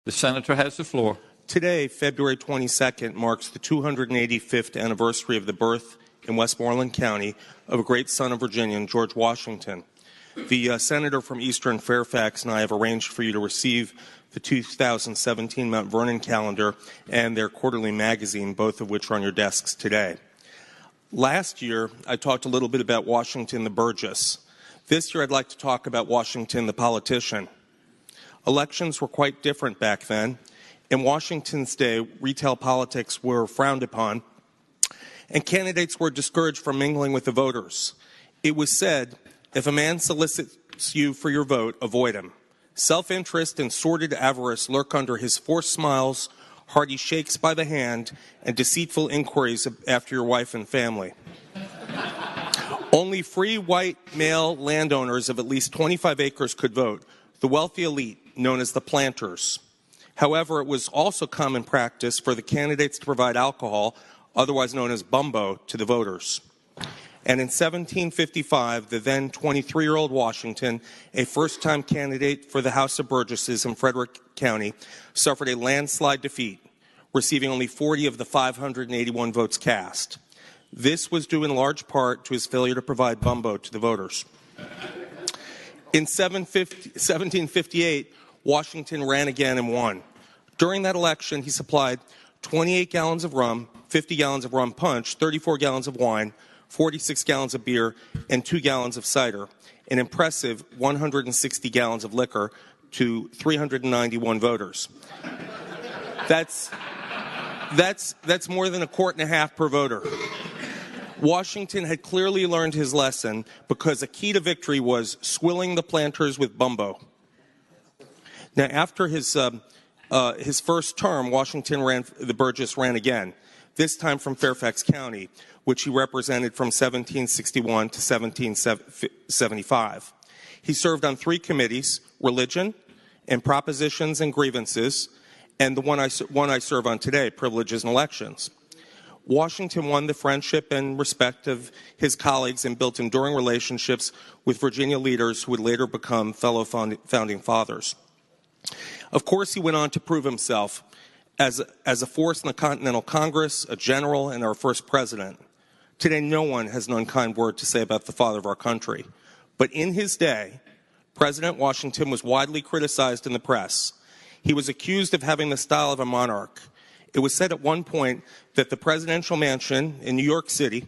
The senator has the floor. Today, February 22nd, marks the 285th anniversary of the birth in Westmoreland County of a great son of Virginian, George Washington. The senator from Eastern Fairfax and I have arranged for you to receive the 2017 Mount Vernon calendar and their quarterly magazine, both of which are on your desks today. Last year, I talked a little bit about Washington the Burgess. This year, I'd like to talk about Washington the politician. Elections were quite different back then. In Washington's day, retail politics were frowned upon, and candidates were discouraged from mingling with the voters. It was said, if a man solicits you for your vote, avoid him. Self-interest and sordid avarice lurk under his forced smiles, hearty shakes by the hand, and deceitful inquiries after your wife and family. Only free white male landowners of at least 25 acres could vote, the wealthy elite known as the planters. However, it was also common practice for the candidates to provide alcohol, otherwise known as bumbo, to the voters. And in 1755, the then 23-year-old Washington, a first-time candidate for the House of Burgesses in Frederick County, suffered a landslide defeat, receiving only 40 of the 581 votes cast. This was due in large part to his failure to provide bumbo to the voters. In 1758, Washington ran again and won. During that election, he supplied 28 gallons of rum, 50 gallons of rum punch, 34 gallons of wine, 46 gallons of beer, and 2 gallons of cider, an impressive 160 gallons of liquor to 391 voters. That's more than a quart and a half per voter. Washington had clearly learned his lesson because a key to victory was swilling the planters with bumbo. Now, after his first term, the Burgess ran again, this time from Fairfax County, which he represented from 1761 to 1775. He served on 3 committees, religion and propositions and grievances, and the one I serve on today, privileges and elections. Washington won the friendship and respect of his colleagues and built enduring relationships with Virginia leaders who would later become fellow founding fathers. Of course, he went on to prove himself as a force in the Continental Congress, a general, and our first president. Today, no one has an unkind word to say about the father of our country. But in his day, President Washington was widely criticized in the press. He was accused of having the style of a monarch. It was said at one point that the presidential mansion in New York City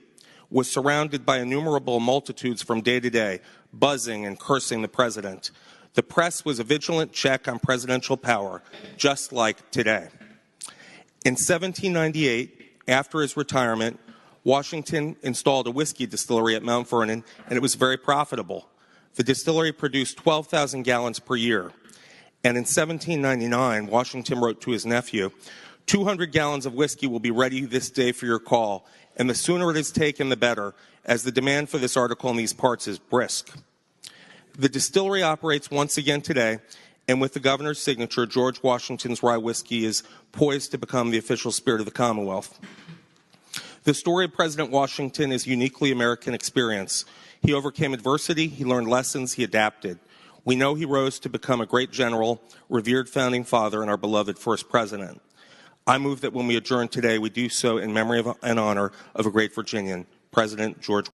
was surrounded by innumerable multitudes from day to day, buzzing and cursing the president. The press was a vigilant check on presidential power, just like today. In 1798, after his retirement, Washington installed a whiskey distillery at Mount Vernon, and it was very profitable. The distillery produced 12,000 gallons per year. And in 1799, Washington wrote to his nephew, 200 gallons of whiskey will be ready this day for your call, and the sooner it is taken, the better, as the demand for this article in these parts is brisk. The distillery operates once again today, and with the governor's signature, George Washington's rye whiskey is poised to become the official spirit of the Commonwealth. The story of President Washington is a uniquely American experience. He overcame adversity, he learned lessons, he adapted. We know he rose to become a great general, revered founding father, and our beloved first president. I move that when we adjourn today, we do so in memory of and honor of a great Virginian, President George